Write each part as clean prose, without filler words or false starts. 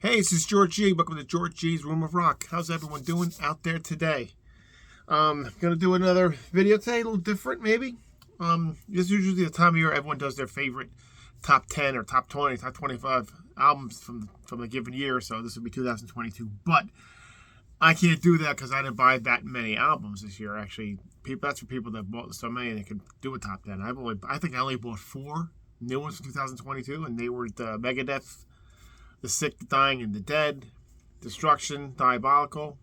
Hey, this is George G. Welcome to George G's Room of Rock. How's everyone doing out there today? Gonna do another video today, a little different maybe. This is usually the time of year everyone does their favorite top 10 or top 20, top 25 albums from a given year. So this will be 2022. But I can't do that because I didn't buy that many albums this year. Actually, that's for people that bought so many and they can do a top 10. I think I only bought 4 new ones from 2022, and they were the Megadeth, The Sick, The Dying, and The Dead, Destruction, Diabolical,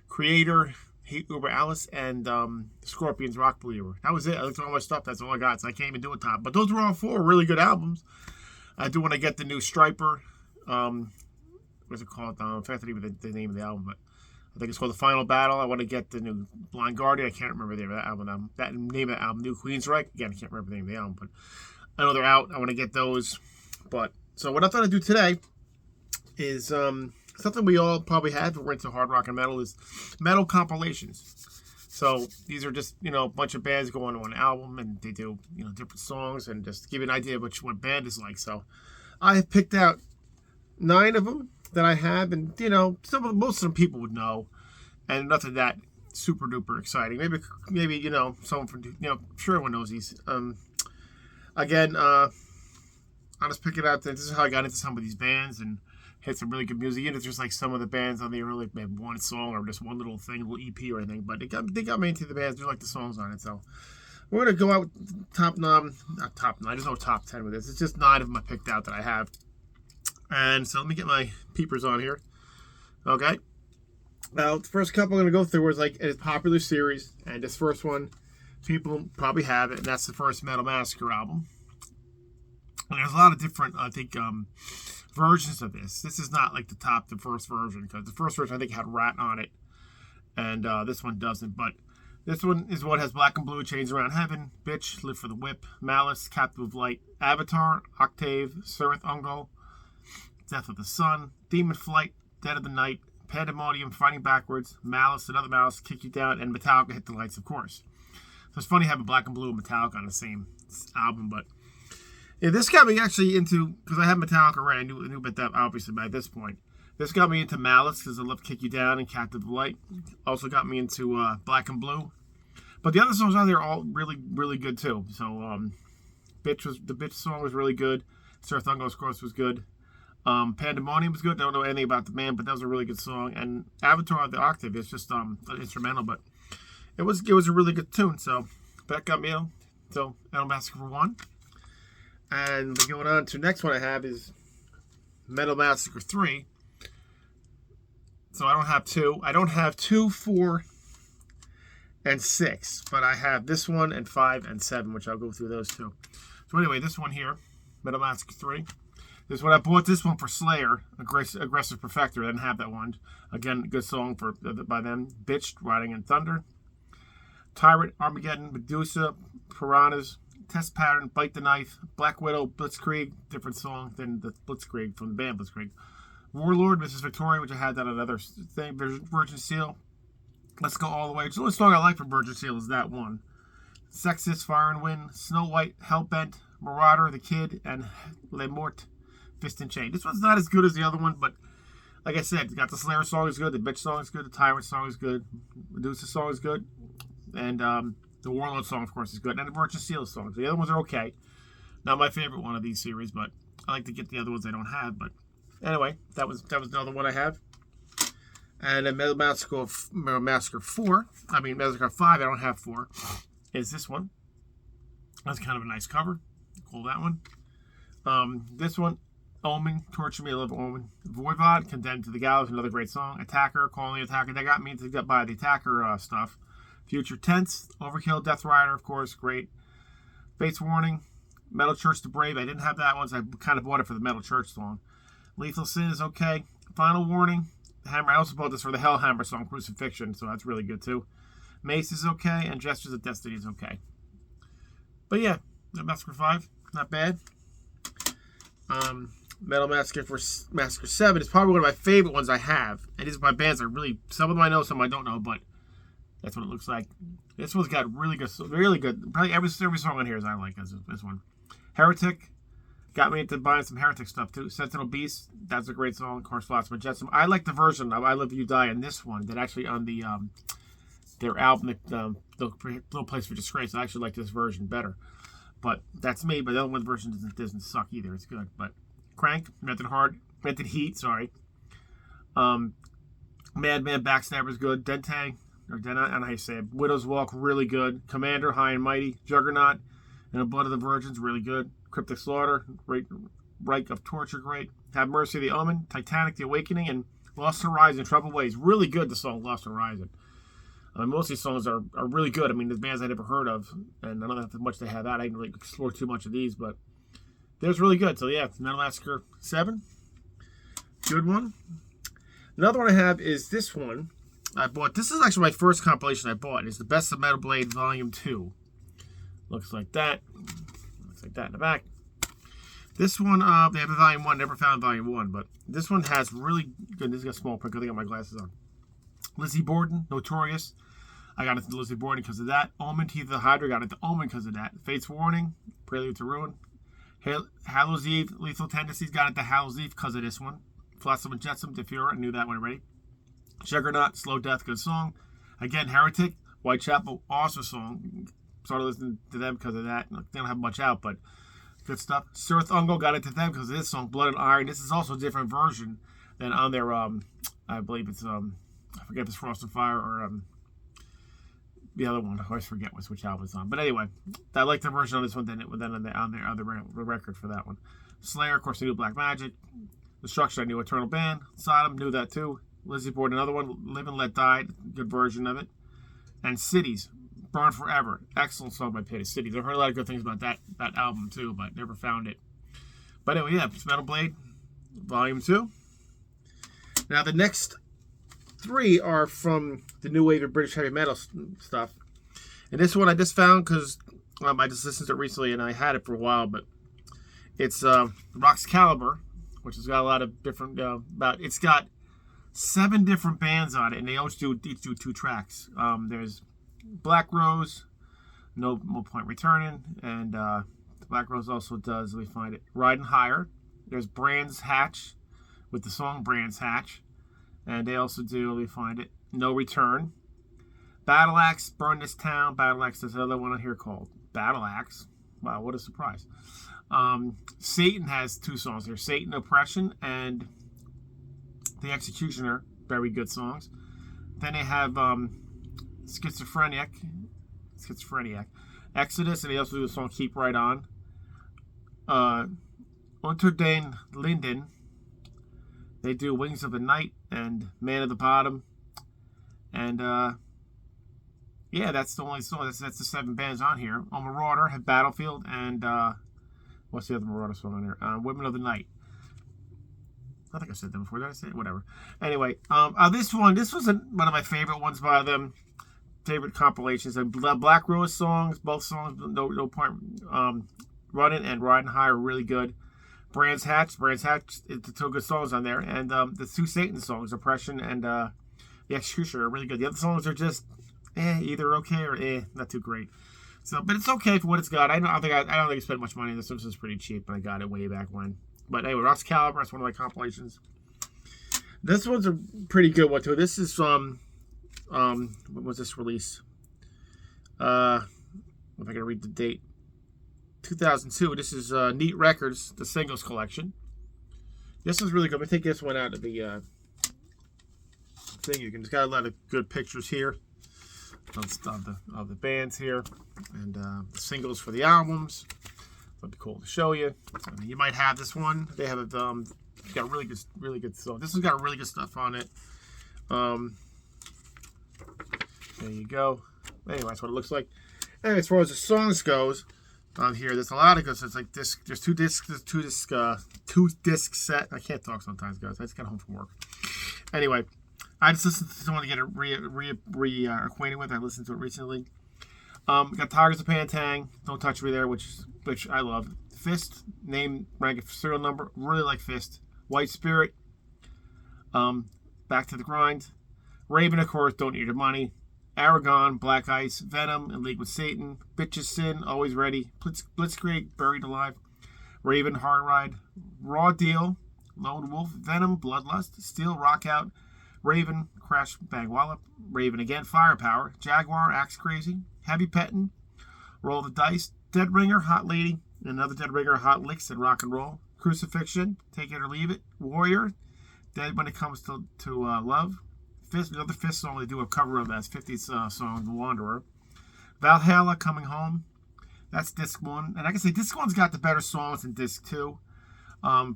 Creator, Hate Uber Alice, and Scorpions, Rock Believer. That was it. I looked at all my stuff. That's all I got. So I can't even do a top. But those were all 4 really good albums. I do want to get the new Striper. What's it called? I forgot even the name of the album, but I think it's called The Final Battle. I want to get the new Blind Guardian. I can't remember the name of that album. That name of the album, New Queensryche. Again, I can't remember the name of the album, but I know they're out. I want to get those. But so what I thought I'd do today is something we all probably have if we're into hard rock and metal, is metal compilations. So these are just, a bunch of bands going on an album, and they do, different songs, and just to give you an idea of what band is like. So I have picked out 9 of them that I have, and most of them people would know, and nothing that super duper exciting. Maybe someone from sure everyone knows these. Again, I'll just pick it out. This is how I got into some of these bands and hit some really good music. It's just like some of the bands on there only maybe one song or just one little thing, a little EP or anything. But they got me into the bands. They like the songs on it. So we're gonna go out with top 9, not top 9. There's no top 10 with this. It's just 9 of them I picked out that I have. And so let me get my peepers on here. Okay. Now the first couple I'm gonna go through is like a popular series, and this first one people probably have it, and that's the first Metal Massacre album. And there's a lot of different, I think, versions of this. This is not like the first version, because the first version I think had Rat on it, and this one doesn't. But this one is what has Black and Blue, Chains Around Heaven, Bitch, Live for the Whip, Malice, Captive of Light, Avatar, Octave, Surth Ungle, Death of the Sun, Demon Flight, Dead of the Night, Pandemonium, Fighting Backwards, Malice, Another Malice, Kick You Down, and Metallica, Hit the Lights, of course. So it's funny having Black and Blue and Metallica on the same album, but yeah, this got me actually into, because I had Metallica already. I knew about that obviously by this point. This got me into Malice because I love Kick You Down and Captive of Light. Also got me into Black and Blue. But the other songs on there are all really, really good too. So the Bitch song was really good. Surth Ungle, of course, was good. Pandemonium was good. I don't know anything about the band, but that was a really good song. And Avatar, the Octave, is just an instrumental, but it was a really good tune. So that got me out. So Metal Massacre for 1. And going on to the next one I have is Metal Massacre 3. So I don't have 2. I don't have 2, 4, and 6. But I have this one and 5 and 7, which I'll go through those too. So anyway, this one here, Metal Massacre 3. This is what I bought this one for Slayer, Aggressive Perfector. I didn't have that one. Again, good song by them. Bitch, Riding in Thunder. Tyrant, Armageddon, Medusa, Piranhas, Test Pattern, Bite the Knife, Black Widow, Blitzkrieg, different song than the Blitzkrieg from the band Blitzkrieg. Warlord, Mrs. Victoria, which I had that on another thing. Virgin Seal, Let's Go All the Way. The only song I like from Virgin Seal is that one. Sexist, Fire and Wind, Snow White, Hellbent, Marauder, The Kid, and Le Mort, Fist and Chain. This one's not as good as the other one, but like I said, it's got the Slayer song is good, the Bitch song is good, the Tyrant song is good, Medusa song is good, and the Warlord song, of course, is good, and the Virgin Seal song. So the other ones are okay. Not my favorite one of these series, but I like to get the other ones I don't have. But anyway, that was another one I have. And then Metal Massacre 4, Massacre 5, I don't have 4, is this one. That's kind of a nice cover. Cool, that one. This one, Omen, Torture Me, I love Omen. Voivod, Condemned to the Gallows, another great song. Attacker, Calling the Attacker, that got me into buy the Attacker stuff. Future Tense, Overkill, Death Rider, of course, great. Fates Warning, Metal Church the Brave, I didn't have that one, so I kind of bought it for the Metal Church song. Lethal Sin is okay. Final Warning, Hammer, I also bought this for the Hellhammer song, Crucifixion, so that's really good too. Mace is okay, and Gestures of Destiny is okay. But yeah, Massacre 5, not bad. Metal Massacre 7 is probably one of my favorite ones I have. And these are my bands I really, some of them I know, some I don't know, but that's what it looks like. This one's got really good. Probably every song on here is I like this one. Heretic, Got me into buying some Heretic stuff too. Sentinel Beast, that's a great song. Of course, Flotsam and Jetsam. I like the version of I Live You Die in this one that actually on the their album, the Little Place for Disgrace. I actually like this version better. But that's me. But the other one version doesn't suck either. It's good. But Crank, Rented Heat, sorry. Madman Backstabber's good. Dente, or Dena, I don't know how you say it. Widow's Walk, really good. Commander, High and Mighty. Juggernaut, and The Blood of the Virgins, really good. Cryptic Slaughter, great. Reich of Torture, great. Have Mercy, The Omen. Titanic, The Awakening, and Lost Horizon, Troubled Ways. Really good, the song Lost Horizon. Most of these songs are really good. I mean, there's bands I never heard of, and I don't know how much they have out. I didn't really explore too much of these, but there's really good. So yeah, Metal Massacre 7. Good one. Another one I have is this one. I bought. This is actually my first compilation I bought. It's the Best of Metal Blade Volume 2. Looks like that. Looks like that in the back. This one, they have a Volume 1. Never found Volume 1, but this one has really good. This is got a small print. I got my glasses on. Lizzie Borden, Notorious. I got into Lizzie Borden because of that. Omen, Teeth of the Hydra. Got into Omen because of that. Fate's Warning, Prelude to Ruin. Hallows Eve, Lethal Tendencies. Got into Hallows Eve because of this one. Flotsam and Jetsam, Defura. I knew that one already. Juggernaut, Slow Death, good song. Again, Heretic, Whitechapel, awesome song. Started listening to them because of that. They don't have much out, but good stuff. Sirth Ungo, got into them because of this song, Blood and Iron. This is also a different version than on their, I believe it's, I forget if it's Frost and Fire or the other one. I always forget which album it's on. But anyway, I like the version on this one than on the record for that one. Slayer, of course, I knew Black Magic. Destruction, I knew Eternal Band. Sodom, knew that too. Lizzie Borden, another one. Live and Let Die, good version of it. And Cities, Burn Forever, excellent song by Pity Cities. I've heard a lot of good things about that album too, but never found it. But anyway, yeah, it's Metal Blade, Volume 2. Now the next 3 are from the new wave of British heavy metal stuff. And this one I just found because I just listened to it recently and I had it for a while, but it's Rock's Caliber, which has got a lot of different, it's got 7 different bands on it, and they each do 2 tracks. There's Black Rose, No Point Returning, and Black Rose also does, let me find it, Riding Higher. There's Brands Hatch with the song Brands Hatch, and they also do, let me find it, No Return. Battle Axe, Burn This Town. Battle Axe, there's another one on here called Battle Axe. Wow, what a surprise. Satan has 2 songs here, Satan Oppression and The Executioner, very good songs. Then they have Schizophrenic, Exodus, and they also do the song Keep Right On. Unter den Linden, they do Wings of the Night and Man of the Bottom. And yeah, that's the only song. That's the 7 bands on here. On Marauder, have Battlefield, and what's the other Marauder song on there? Women of the Night. I think I said that before. Did I say it? Whatever. Anyway, this was one of my favorite ones by them. Favorite compilations. And Black Rose songs, both songs, no point. Running and Riding High are really good. Brands Hatch, it's 2 good songs on there. And the 2 Satan songs, Oppression and The Executioner, are really good. The other songs are just either okay or not too great. So, but it's okay for what it's got. I don't think I spent much money on this. This was pretty cheap, but I got it way back when. But anyway, Rock's Caliber, that's one of my compilations. This one's a pretty good one too. This is from when was this release? If I can read the date. 2002. This is Neat Records, the singles collection. This is really good. Let me take this one out of the thing. You can just got a lot of good pictures here of the bands here, and the singles for the albums. That'd be cool to show you. I mean, you might have this one. They have got really good stuff. This one's got really good stuff on it. There you go. Anyway, that's what it looks like. And as far as the songs goes, on here, there's a lot of good. So it's like this. There's 2 discs. There's 2 disc set. I can't talk sometimes, guys. I just got home from work. Anyway, I just listened to someone to get it reacquainted with. I listened to it recently. Got Tigers of Pantang, Don't Touch Me There, which I love. Fist, name, rank, serial number. Really like Fist. White Spirit. Back to the Grind. Raven, of course, Don't Need Your Money. Aragon, Black Ice, Venom, In League with Satan. Bitches Sin, Always Ready. Blitzkrieg, Buried Alive. Raven, Hard Ride, Raw Deal, Lone Wolf, Venom, Bloodlust, Steel, Rock Out, Raven, Crash, Bang Wallop, Raven again, Firepower, Jaguar, Axe Crazy, Heavy Pettin', Roll the Dice, Dead Ringer, Hot Lady, another Dead Ringer, Hot Licks, and Rock and Roll, Crucifixion, Take It or Leave It, Warrior, Dead When It Comes to Love, Fist, another Fist song they do a cover of that's 50s song, The Wanderer, Valhalla, Coming Home, that's disc 1, and I can say disc 1's got the better songs than disc 2.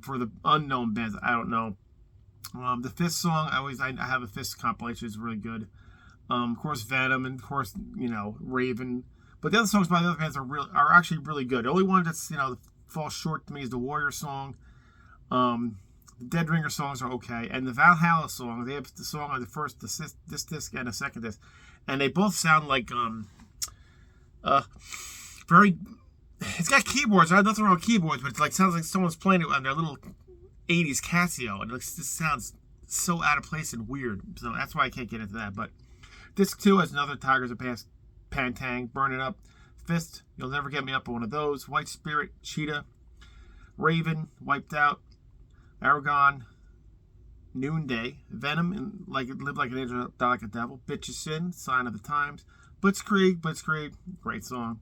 For the unknown bands, I don't know. The Fist song, I have a Fist compilation, it's really good. Of course, Venom, and of course, Raven. But the other songs by the other bands are actually really good. The only one that's falls short to me is the Warrior song. The Dead Ringer songs are okay, and the Valhalla song. They have the song on this disc and the second disc, and they both sound like very. It's got keyboards. I have nothing wrong with keyboards, but it sounds like someone's playing it on their little 80s Casio, and it just sounds so out of place and weird. So that's why I can't get into that. But disc 2 has another Tigers of Pantang, Burn It Up, Fist, You'll Never Get Me Up on One of Those, White Spirit, Cheetah, Raven, Wiped Out, Aragon, Noonday, Venom, and Live Like an Angel, Die Like a Devil, Bitch of Sin, Sign of the Times, Blitzkrieg, great song,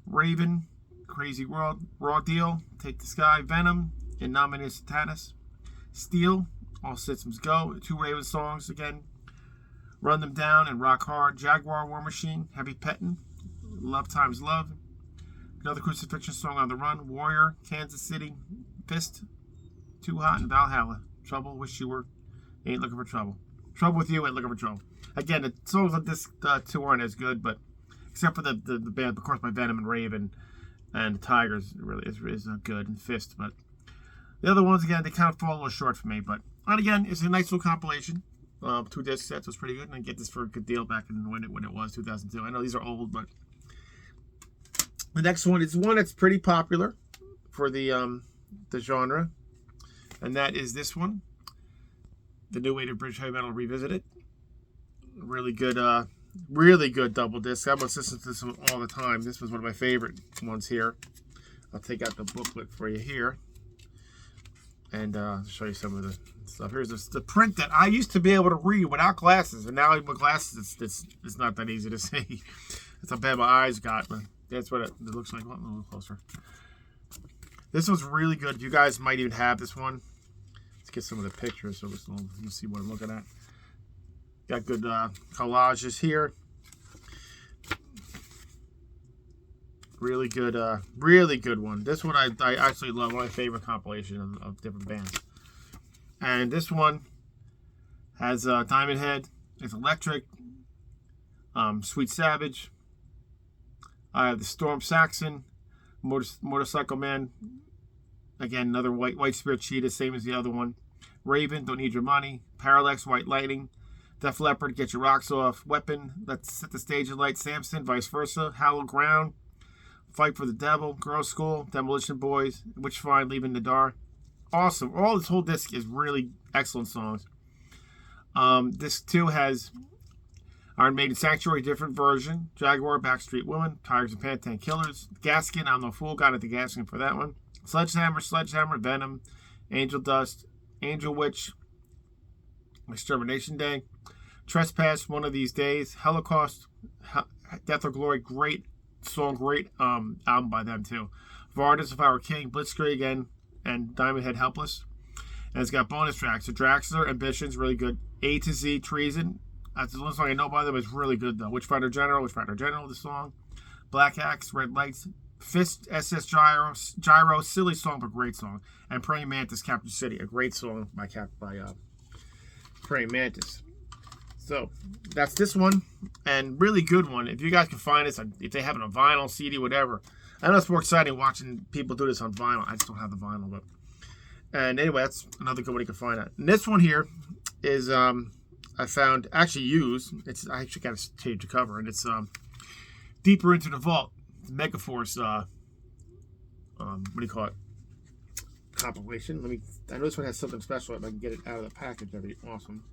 Raven, Crazy World, Raw Deal, Take the Sky, Venom, In Nomine Satanas, Steel, All Systems Go, 2 Raven songs again, Run Them Down and Rock Hard, Jaguar, War Machine, Heavy Pettin', Love Times Love, another Crucifixion song on the Run, Warrior, Kansas City, Fist, Too Hot, and Valhalla, Trouble, Wish You Were, Ain't Looking for Trouble. Trouble with You, Ain't Looking for Trouble. Again, the songs on disc 2 aren't as good, but except for the band, of course, by Venom and Raven and the Tigers, really is good, and Fist. But the other ones, again, they kind of fall a little short for me. But and again, it's a nice little compilation. 2 disc sets was pretty good, and I get this for a good deal back when it was 2002. I know these are old, but the next one is one that's pretty popular for the genre, and that is this one, the New Wave of British Heavy Metal Revisited. Really good double disc. I must listen to this one all the time. This was one of my favorite ones here. I'll take out the booklet for you here and show you some of the stuff. Here's the print that I used to be able to read without glasses, and now with glasses, it's not that easy to see. That's how bad my eyes got, but that's what it looks like. A little closer. This one's really good. You guys might even have this one. Let's get some of the pictures so you see what I'm looking at. Got good collages here. Really good one. This one I actually love. One of my favorite compilation of different bands. And this one has Diamond Head. It's Electric. Sweet Savage. I have the Storm Saxon. Motorcycle Man. Again, another White Spirit Cheetah, same as the other one. Raven, Don't Need Your Money. Parallax, White Lightning. Def Leppard, Get Your Rocks Off. Weapon, Let's Set the Stage Alight. Samson, Vice Versa. Hallowed Ground. Fight for the Devil. Girls School. Demolition Boys. Witch Find, Leaving the Dark. Awesome. All this whole disc is really excellent songs. Disc 2 has Iron Maiden Sanctuary, different version. Jaguar, Backstreet Woman. Tigers and Pantang Killers. Gaskin, I'm No Fool. Got into Gaskin for that one. Sledgehammer, Venom. Angel Dust. Angel Witch. Extermination Day. Trespass, One of These Days. Holocaust, Death or Glory, great song, great album by them too. Vardis, If I Were King, Blitzkrieg again, and Diamond Head, Helpless. And it's got bonus tracks. So Draxler, Ambitions, really good. A to Z, Treason. That's the only song I know by them. It's really good though. Witchfinder General, the song. Black Axe, Red Lights. Fist, SS Gyro, silly song but great song. And Praying Mantis, Captain City, a great song by Praying Mantis. So that's this one, and really good one. If you guys can find this, if they have it on vinyl, CD, whatever. I know it's more exciting watching people do this on vinyl. I just don't have the vinyl, but and anyway, that's another good one you can find out. And this one here is I found actually used. I actually got to change the cover, and it's Deeper Into the Vault, Megaforce. What do you call it? Compilation. I know this one has something special. If I can get it out of the package, that'd be awesome.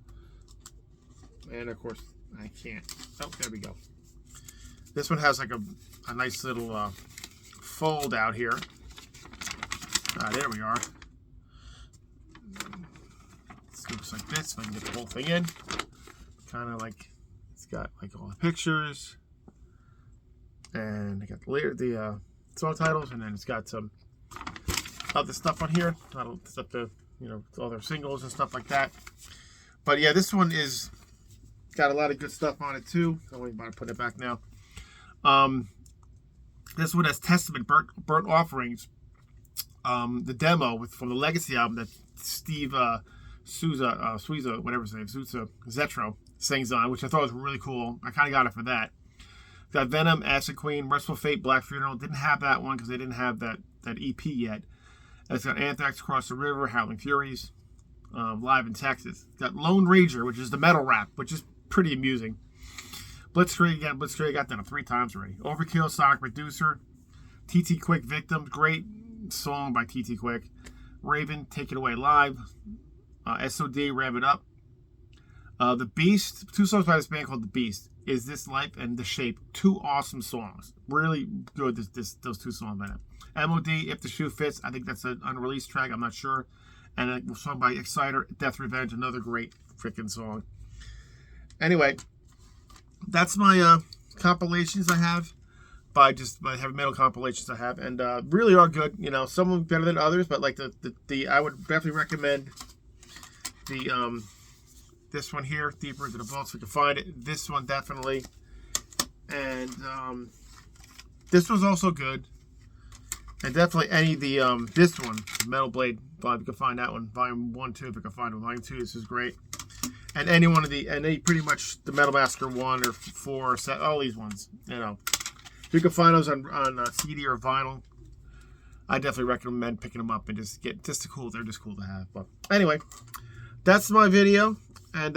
And of course, I can't. Oh, there we go. This one has like a nice little fold out here. There we are. It looks like this. If I can get the whole thing in. Kind of like, it's got like all the pictures. And I got the song titles, and then it's got some other stuff on here. Stuff to, all their singles and stuff like that. But yeah, this one is got a lot of good stuff on it too. I don't even bother putting it back now. This one has Testament, Burnt Offerings. The demo from the Legacy album that Steve Souza, whatever his name, Souza Zetro sings on, which I thought was really cool. I kind of got it for that. Got Venom, Acid Queen, Merciful Fate, Black Funeral. Didn't have that one because they didn't have that EP yet. It's got Anthrax, Across the River, Howling Furies, Live in Texas. Got Lone Ranger, which is the metal rap, which is pretty amusing. Blitzkrieg again. Blitzkrieg got that 3 times already. Overkill, Sonic Producer, TT Quick, Victims. Great song by TT Quick. Raven, Take It Away Live. SOD, Rev It Up. The Beast, 2 songs by this band called The Beast. Is This Life and The Shape. 2 awesome songs. Really good, those 2 songs by them. MOD, If the Shoe Fits. I think that's an unreleased track. I'm not sure. And a song by Exciter, Death Revenge. Another great freaking song. Anyway, that's my compilations I have. By heavy metal compilations I have. And really are good. Some of them better than others. But like the I would definitely recommend the this one here, Deeper Into the Vaults, if we can find it. This one definitely. And this was also good. And definitely any of the this one, Metal Blade, if you can find that one. Volume 1, 2, if you can find it. Volume 2, this is great. And any one of pretty much the Metal Massacre 1 or 4 or 7, all these ones, If you can find those on CD or vinyl, I definitely recommend picking them up and just they're just cool to have. But anyway, that's my video. And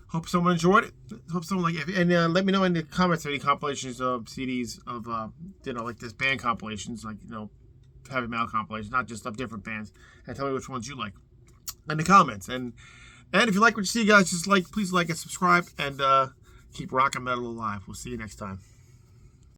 hope someone enjoyed it. Hope someone liked it. And let me know in the comments any compilations of CDs of like this band compilations, like heavy metal compilations, not just of different bands. And tell me which ones you like in the comments. And if you like what you see, guys, please like and subscribe, and keep rockin' metal alive. We'll see you next time.